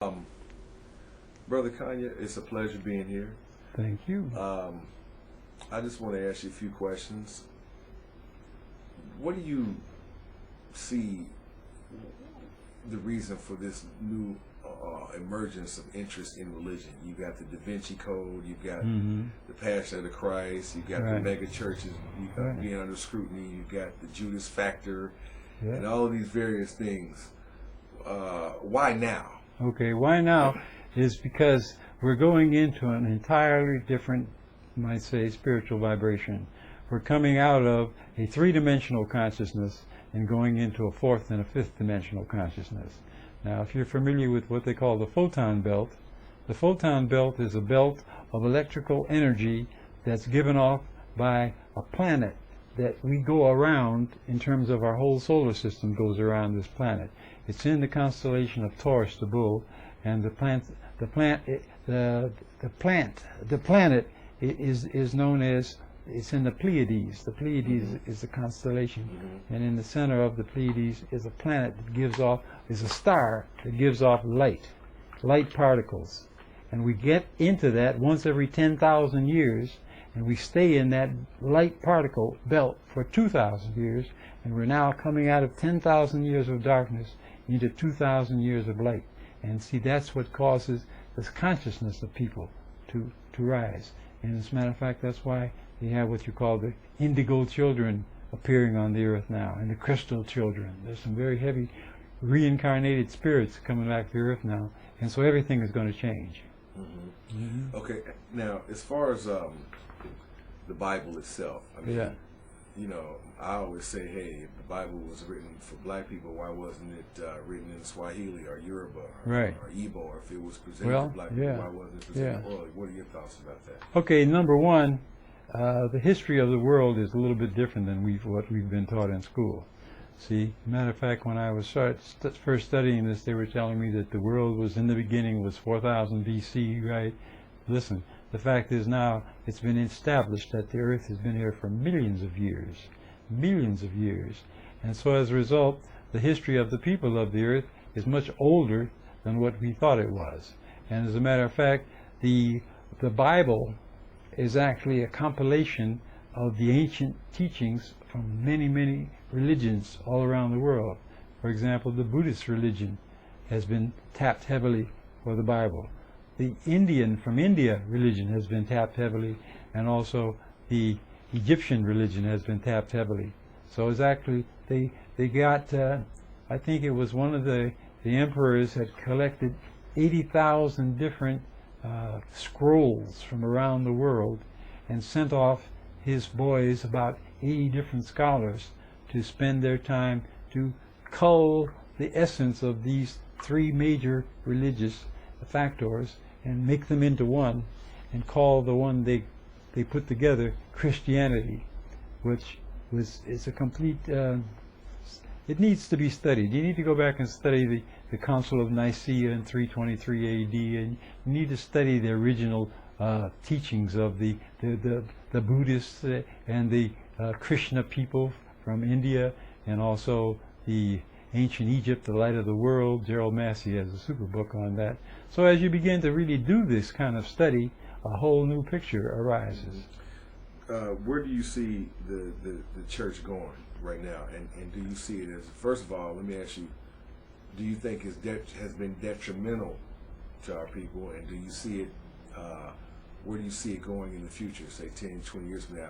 Um, Brother Kanya, it's a pleasure being here. Thank you. I just want to ask you a few questions. What do you see the reason for this new emergence of interest in religion? You've got the Da Vinci Code, you've got the Passion of the Christ, you've got the mega churches being under scrutiny, you've got the Judas factor, and all of these various things. Why now? Okay, why now is because we're going into an entirely different, you might say, spiritual vibration. We're coming out of a three-dimensional consciousness and going into a fourth and a fifth dimensional consciousness. Now, if you're familiar with what they call the photon belt is a belt of electrical energy that's given off by a planet that we go around. In terms of our whole solar system goes around this planet. It's in the constellation of Taurus, the bull, and the planet is known as, it's in the Pleiades. The Pleiades is the constellation, and in the center of the Pleiades is a planet that gives off, is a star that gives off light particles. And we get into that once every 10,000 years, and we stay in that light particle belt for 2,000 years, and we're now coming out of 10,000 years of darkness into 2,000 years of light. And see, that's what causes this consciousness of people to rise. And as a matter of fact, that's why you have what you call the indigo children appearing on the earth now, and the crystal children. There's some very heavy reincarnated spirits coming back to the earth now, and so everything is going to change. Okay, now as far as the Bible itself, I mean, you know, I always say, hey, if the Bible was written for black people, why wasn't it written in Swahili or Yoruba or Igbo? Or if it was presented to black people, why wasn't it presented orally? What are your thoughts about that? Okay, number one, the history of the world is a little bit different than what we've been taught in school. See, matter of fact, when I was first studying this, they were telling me that the world was, in the beginning, was 4000 BC, right? Listen, the fact is now it's been established that the earth has been here for millions of years, and so as a result, the history of the people of the earth is much older than what we thought it was. And as a matter of fact, the Bible is actually a compilation of the ancient teachings from many religions all around the world. For example, the Buddhist religion has been tapped heavily for the Bible. The from India religion has been tapped heavily, and also the Egyptian religion has been tapped heavily. So it's actually, they got, I think it was one of the emperors had collected 80,000 different scrolls from around the world and sent off his boys, about 80 different scholars, to spend their time to cull the essence of these three major religious factors and make them into one, and call the one they put together Christianity, which is a complete, it needs to be studied. You need to go back and study the Council of Nicaea in 323 AD, and you need to study the original teachings of the Buddhists and the Krishna people from India, and also the Ancient Egypt, the Light of the World. Gerald Massey has a super book on that. So as you begin to really do this kind of study, a whole new picture arises. Where do you see the church going right now, and do you see it as, first of all, let me ask you, do you think it has been detrimental to our people, and do you see it, where do you see it going in the future, say 10, 20 years from now?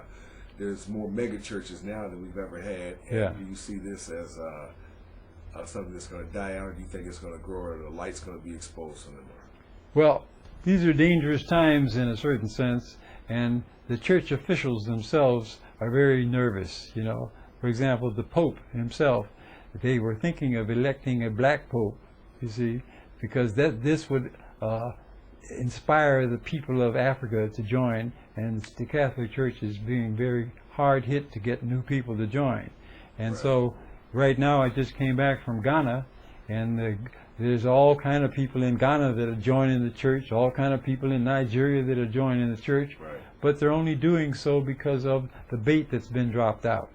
There's more mega churches now than we've ever had, and do you see this as something that's going to die out, or do you think it's going to grow, or the light's going to be exposed on them? Well, these are dangerous times in a certain sense, and the church officials themselves are very nervous, you know. For example, the Pope himself, they were thinking of electing a black Pope, you see, because this would inspire the people of Africa to join, and the Catholic Church is being very hard hit to get new people to join. And so right now I just came back from Ghana, and there's all kind of people in Ghana that are joining the church, all kind of people in Nigeria that are joining the church, but they're only doing so because of the bait that's been dropped out.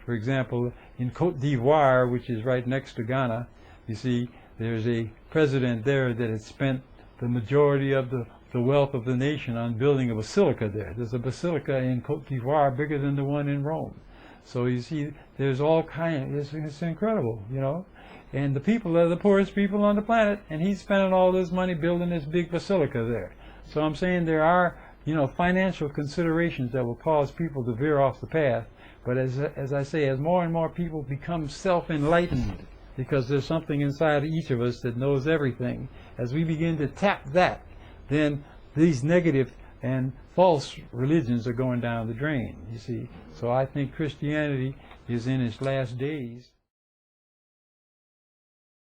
For example, in Cote d'Ivoire, which is right next to Ghana, you see, there's a president there that has spent the majority of the wealth of the nation on building a basilica there. There's a basilica in Cote d'Ivoire bigger than the one in Rome. So you see, there's all it's incredible, you know. And the people are the poorest people on the planet, and he's spending all this money building this big basilica there. So I'm saying there are, you know, financial considerations that will cause people to veer off the path. But as I say, as more and more people become self-enlightened, because there's something inside each of us that knows everything, as we begin to tap that, then these negative and false religions are going down the drain, you see. So I think Christianity is in its last days.